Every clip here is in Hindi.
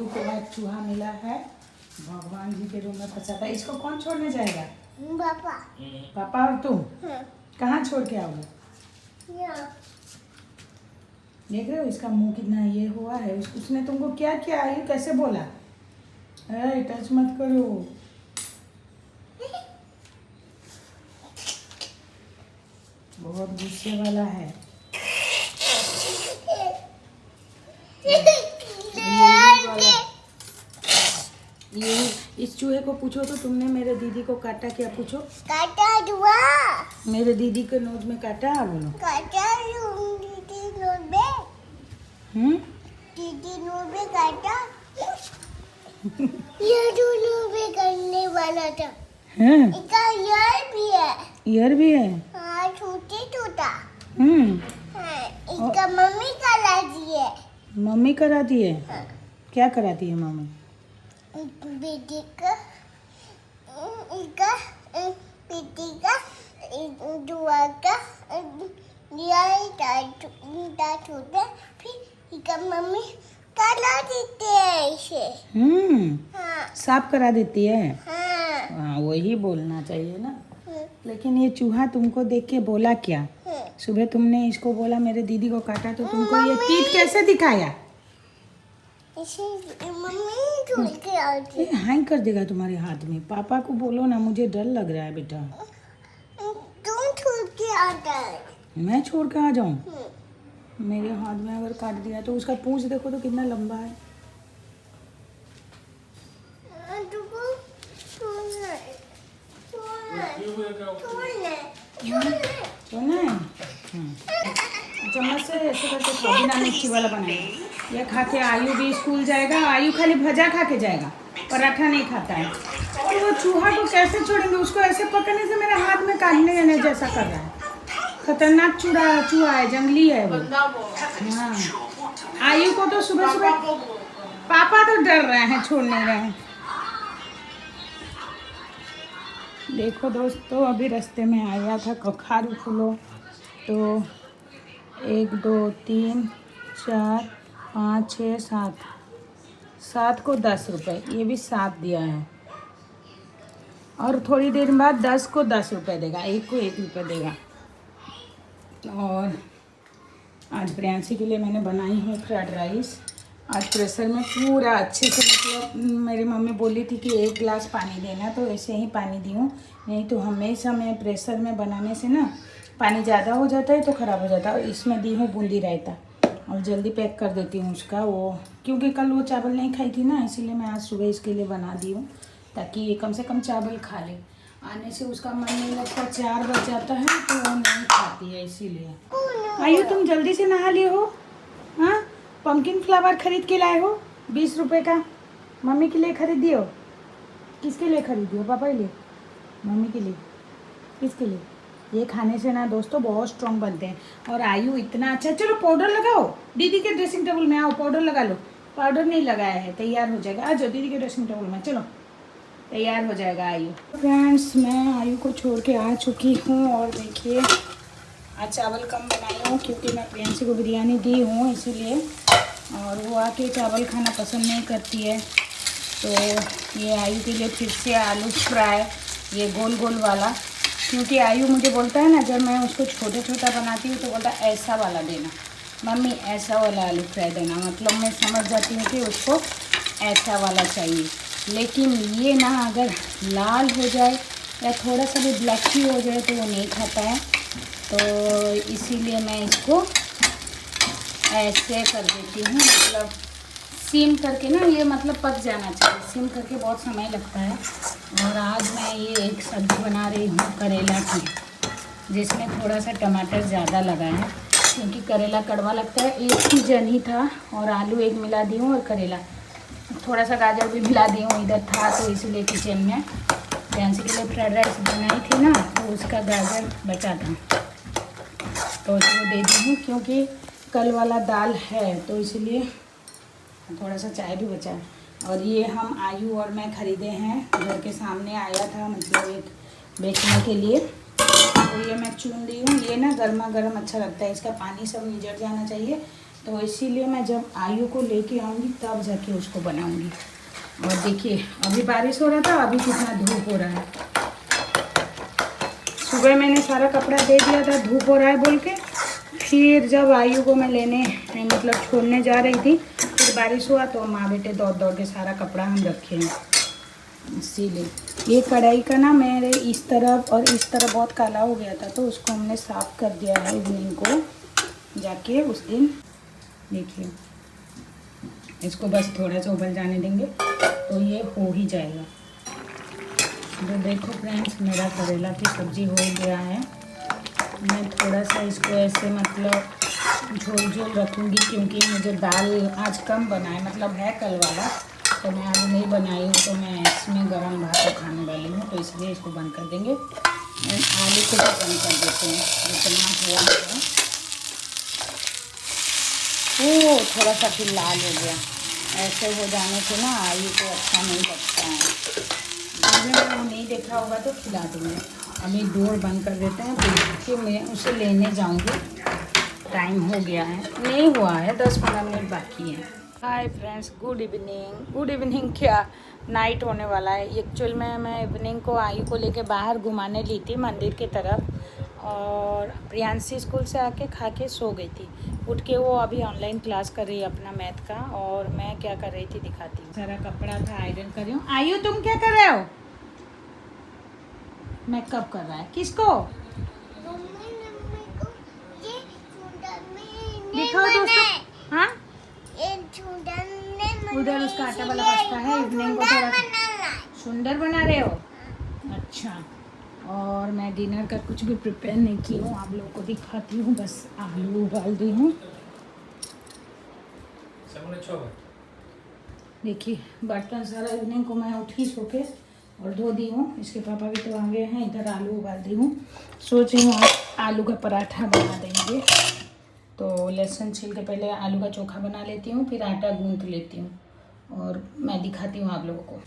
आयु को एक चूहा मिला है, भगवान जी के रूम में फंसा था। इसको कौन छोड़ने जाएगा? पापा। पापा और तुम? हाँ। कहाँ छोड़ के आओगे? देख रहे हो इसका मुंह कितना ये हुआ है। उसने तुमको क्या किया? आयु कैसे बोला? टच मत करो। बहुत गुस्से वाला है। ये इस चूहे को पूछो तो तुमने मेरे दीदी को काटा क्या? पूछो। काटा हुआ। मेरे दीदी के नोज में काटा? बोलो। काटा दीदी नोज में। दीदी नोज में काटा। ये दोनों में करने वाला था। इसका ईयर भी है। ईयर भी है? हाँ, छोटा। हाँ, इसका मम्मी कराती है। मम्मी कराती है? हाँ। क्या कराती है मम्मी? बेटी का बेटी का दुआ का छोटा फिर इसका मम्मी करा देते हैं इसे। हाँ। साफ करा देती है? हाँ। वही बोलना चाहिए ना। लेकिन ये चूहा तुमको देख के बोला क्या? सुबह तुमने इसको बोला मेरे दीदी को काटा तो तुमको ये तीत कैसे दिखाया? मम्मी छोड़ के आती है। हाई कर देगा तुम्हारे हाथ में। पापा को बोलो ना, मुझे डर लग रहा है बेटा। तुम छोड़ के आता है। मैं छोड़ के आ जाऊं? मेरे हाथ में अगर काट दिया तो उसका पूंछ देखो तो कितना लंबा है। छोड़ना है? चम्मच से ऐसे करके खाओ, बिना मिर्ची वाला बनाएगा। ये खा के आयु भी स्कूल जाएगा। आयु खाली भजा खा के जाएगा, पराठा नहीं खाता है। और वो चूहा को कैसे छोड़ेंगे? उसको ऐसे पकड़ने से मेरे हाथ में काटने जाने जैसा कर रहा है। खतरनाक चूहा है, जंगली है वो। हाँ, आयु को तो सुबह सुबह पापा तो डर रहे हैं, छोड़ नहीं रहे हैं। देखो दोस्तों, अभी रास्ते में आया था कखारू फूलो तो 1 2 3 4 5 6 7 7 को 10 रुपये। ये भी 7 दिया है और थोड़ी देर बाद 10 को 10 रुपये देगा। 1 को 1 रुपये देगा। और आज प्रियांशी के लिए मैंने बनाई है फ्राइड राइस। आज प्रेशर में पूरा अच्छे से, मतलब मेरी मम्मी बोली थी कि 1 गिलास पानी देना, तो ऐसे ही पानी दी हूँ। नहीं तो हमेशा मैं प्रेशर में बनाने से ना पानी ज़्यादा हो जाता है तो ख़राब हो जाता है। इसमें दी हूँ बूंदी रायता और जल्दी पैक कर देती हूँ उसका। वो क्योंकि कल वो चावल नहीं खाई थी ना, इसीलिए मैं आज सुबह इसके लिए बना दी हूँ ताकि ये कम से कम चावल खा ले। आने से उसका मन नहीं लगता, 4 बज जाता है तो वो नहीं खाती है, इसीलिए। आयु तुम जल्दी से नहा लिए हो? हाँ, पम्पकिन फ्लावर खरीद के लाए हो 20 रुपये का। मम्मी के लिए खरीद दियो? किसके लिए खरीद दियो? पापा के लिए? मम्मी के लिए? किसके लिए? ये खाने से ना दोस्तों बहुत स्ट्रॉन्ग बनते हैं। और आयु इतना अच्छा। चलो पाउडर लगाओ, दीदी के ड्रेसिंग टेबल में आओ, पाउडर लगा लो। पाउडर नहीं लगाया है, तैयार हो जाएगा। आ जाओ दीदी के ड्रेसिंग टेबल में, चलो तैयार हो जाएगा आयु। फ्रेंड्स, मैं आयु को छोड़ के आ चुकी हूँ और देखिए आज चावल कम बनाई हूँ क्योंकि मैं प्रियांशी को बिरयानी दी हूँ इसीलिए। और वो आके चावल खाना पसंद नहीं करती है, तो ये आयु के लिए फिर से आलू फ्राई, ये गोल गोल वाला। क्योंकि आयु मुझे बोलता है ना, जब मैं उसको छोटा छोटा बनाती हूँ तो बोलता है ऐसा वाला देना मम्मी, ऐसा वाला आलू फ्राई देना। मतलब मैं समझ जाती हूँ कि उसको ऐसा वाला चाहिए। लेकिन ये ना अगर लाल हो जाए या थोड़ा सा भी ब्लैकी हो जाए तो वो नहीं खाता है। तो इसीलिए मैं इसको ऐसे कर देती हूँ, मतलब सिम करके ना, ये मतलब पक जाना चाहिए। सिम करके बहुत समय लगता है। और आज मैं ये एक सब्ज़ी बना रही हूँ करेला की, जिसमें थोड़ा सा टमाटर ज़्यादा लगा है क्योंकि करेला कड़वा लगता है। एक ही जन ही था और आलू एक मिला दी हूँ और करेला थोड़ा सा गाजर भी मिला दी हूँ, इधर था तो इसीलिए किचन में। प्रियांशी के लिए फ्राइड राइस बनाई थी ना, तो उसका गाजर बचा था तो उसको दे दी हूँ क्योंकि कल वाला दाल है, तो इसलिए थोड़ा सा चाय भी बचा है। और ये हम आयु और मैं ख़रीदे हैं, घर के सामने आया था, मतलब एक बेचने के लिए। तो ये मैं चुन ली हूँ। ये ना गर्मा गर्म अच्छा लगता है, इसका पानी सब निचड़ जाना चाहिए तो इसीलिए मैं जब आयु को लेके आऊँगी तब जाके उसको बनाऊँगी। और देखिए अभी बारिश हो रहा था, अभी कितना धूप हो रहा है। सुबह मैंने सारा कपड़ा दे दिया था धूप हो रहा है बोल के, फिर जब आयु को मैं लेने मतलब छोड़ने जा रही थी फिर बारिश हुआ तो माँ बेटे दौड़ दौड़ के सारा कपड़ा हम रखे हैं। इसीलिए ये कढ़ाई का ना मेरे इस तरफ और इस तरफ बहुत काला हो गया था तो उसको हमने साफ़ कर दिया है इवनिंग को जाके उस दिन। देखिए इसको बस थोड़ा सा उबल जाने देंगे तो ये हो ही जाएगा। तो देखो फ्रेंड्स मेरा करेला की सब्ज़ी हो गया है। मैं थोड़ा सा इसको ऐसे मतलब झोल झोल रखूँगी क्योंकि मुझे दाल आज कम बना है, मतलब है कल वाला तो मैं आज नहीं बनाई हूँ, तो मैं इसमें गरम भात खाने वाली हूँ तो इसलिए इसको बंद कर देंगे। आलू को भी बंद कर देते हैं जितना हुआ है। ओ थोड़ा सा फिर लाल हो गया, ऐसे हो जाने से ना आलू को अच्छा नहीं लगता है। अगर मैंने नहीं देखा होगा तो खिला दूँगी। अभी डोर बंद कर देते हैं फिर मैं उसे लेने जाऊँगी। टाइम हो गया है, नहीं हुआ है, 10-15 मिनट बाकी है। Hi friends, good evening. Good evening क्या, नाइट होने वाला है। एक्चुअल में मैं इवनिंग को आयु को लेके बाहर घुमाने ली थी मंदिर की तरफ और प्रियांशी स्कूल से आके खा के सो गई थी। उठ के वो अभी ऑनलाइन क्लास कर रही है अपना मैथ का और मैं क्या कर रही थी दिखाती हूँ। सारा कपड़ा था आयरन कर रही हूँ। आयु तुम क्या कर रहे हो? मेकअप कर रहा है। किसको दिखाओ दोस्तों? हाँ उधर उसका आटा वाला बचता है, इवनिंग को थोड़ा सुंदर बना रहे हो। अच्छा, और मैं डिनर का कुछ भी प्रिपेयर नहीं की हूँ, आप लोगों को दिखाती हूँ। बस आलू उबाल दी हूँ। देखिए बर्तन सारा इवनिंग को मैं उठी सो के और धो दी हूँ। इसके पापा भी तो आ गए हैं। इधर आलू उबाल दी हूँ। सोच रही हूँ आज आलू का पराठा बना देंगे। तो लहसुन छील के पहले आलू का चोखा बना लेती हूँ, फिर आटा गूंथ लेती हूँ और मैं दिखाती हूँ आप लोगों को।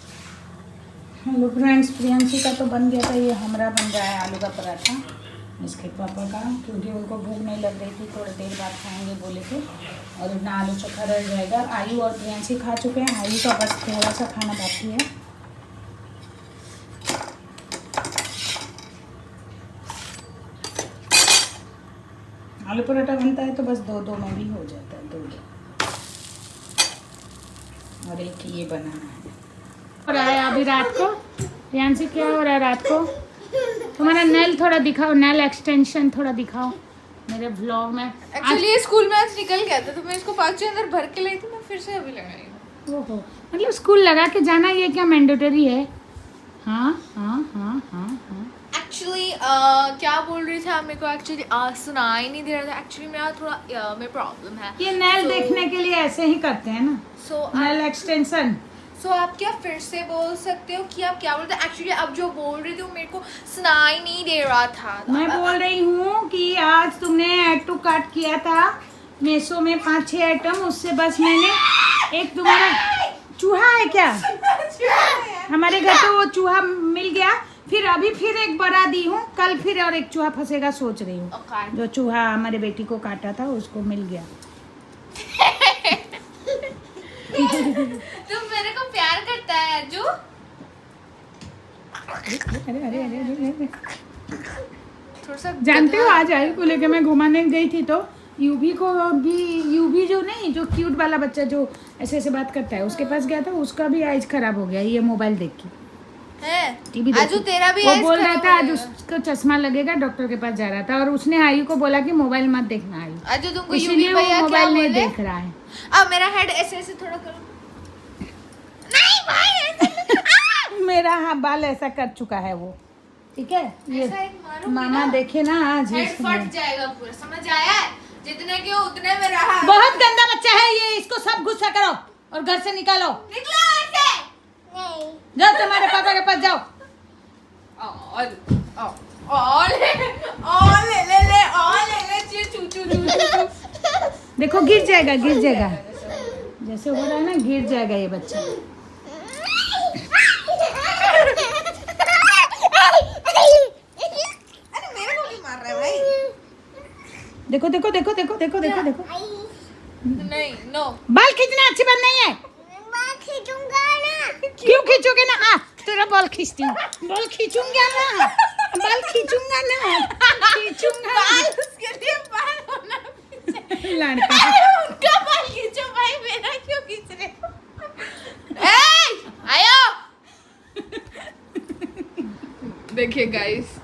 हेलो फ्रेंड्स, प्रियांशी का तो बन गया था, ये हमारा बन रहा है आलू का पराठा इसके पापा का, क्योंकि उनको भूख नहीं लग रही थी, थोड़ी देर बाद खाएंगे बोले थे। और अपना आलू चोखा रह जाएगा। आयु और प्रियांशी खा चुके हैं, आयु का बस थोड़ा सा खाना बाकी है। आलू पराठा बनता है तो बस दो में भी हो जाता है, 2 और एक ये बनाना है। हो रहा है अभी रात को प्रियांशी, क्या हो रहा है रात को? तुम्हारा नेल थोड़ा दिखाओ, नेल एक्सटेंशन थोड़ा दिखाओ मेरे व्लॉग में। एक्चुअली ये स्कूल में आज निकल गया था तो मैं इसको पाउच के अंदर भर के लाई थी, मैं फिर से अभी लगाई हूँ। ओहो, मतलब स्कूल लगा के जाना ये क्या मैंडेटरी है? हाँ हाँ हाँ हाँ हाँ। एक्चुअली क्या बोल रही थी आप मेरे को? एक्चुअली सुनाई नहीं दे रहा था। एक्चुअली मेरा थोड़ा मेरा प्रॉब्लम है। ये नेल देखने के लिए ऐसे ही करते हैं ना, नेल एक्सटेंशन। सो आप क्या फिर से बोल सकते हो कि आप क्या बोलते हैं? एक्चुअली अब जो बोल रही थी वो मेरे को सुनाई नहीं दे रहा था। मैं बोल रही हूँ कि आज तुमने ऐड टू कार्ट किया था मीशो में 5-6 आइटम, उससे बस मैंने एक तुम्हारा चूहा है क्या? हमारे घर तो वो चूहा मिल गया, फिर अभी फिर एक बड़ा दी हूँ, कल फिर और एक चूहा फंसेगा सोच रही हूँ। जो चूहा हमारे बेटी को काटा था उसको मिल गया। तुम मेरे को प्यार करता है जो? अरे अरे अरे अरे थोड़ा सा जानते हो आज आयु को लेके मैं घुमाने गई थी तो यूवी को भी, यूवी जो नहीं जो क्यूट वाला बच्चा जो ऐसे ऐसे बात करता है उसके पास गया था, उसका भी आइज खराब हो गया ये मोबाइल देख के। टीवी आजू तेरा भी वो बोल रहा था आज उसको चश्मा लगेगा, डॉक्टर के पास जा रहा था और उसने आयु को बोला कि मोबाइल मत देखना आयु, आजू तुमको इसलिए वो मोबाइल नहीं देख रहा है। अब मेरा हेड ऐसे ऐसे थोड़ा करो। नहीं भाई ऐसे मेरा बाल ऐसा कर चुका है वो, ठीक है। ये मामा देखे ना आज हेड फट जाएगा पूरा, समझ आया? जितने के उतने में रहा। बहुत गंदा बच्चा है ये, इसको सब गुस्सा करो और घर से निकालो। निकलो ऐसे। नहीं जाओ तुम्हारे पापा के पास जाओ। देखो गिर जाएगा, गिर जाएगा, जैसे हो रहा है ना गिर जाएगा ये बच्चा। अरे मेरे को क्यों मार रहा है भाई? देखो देखो देखो देखो देखो देखो देखो नहीं, नो। बाल खींचना अच्छी बात नहीं है। मैं खींचूंगा ना। क्यों खींचोगे ना? आ तेरा बाल खींचती हूँ। बाल खींचूंगा ना, बाल खींचूंगा ना, खींचूंगा। बाल उसके लिए बाल होना पीछे। लड़का उनका बाल खींचो भाई, मेरा क्यों खींच रहे हो? ए, आयो। देखिए गाइस,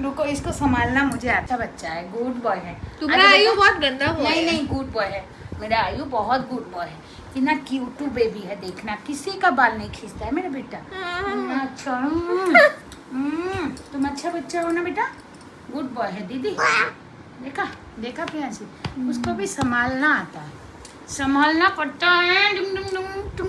रुको, इसको संभालना मुझे आता। बच्चा है, गुड बॉय है। तुम्हारा आगे आयु देखो। बहुत गंदा हुआ नहीं है। नहीं, गुड बॉय है मेरा आयु, बहुत गुड बॉय है। इतना क्यूट बेबी है, देखना किसी का बाल नहीं खींचता है मेरा बेटा। अच्छा, तुम अच्छा बच्चा हो ना बेटा, गुड बॉय है दीदी। देखा देखा प्रियांशी, उसको भी संभालना आता है, संभालना पड़ता है। डुम डुम डुम, टुम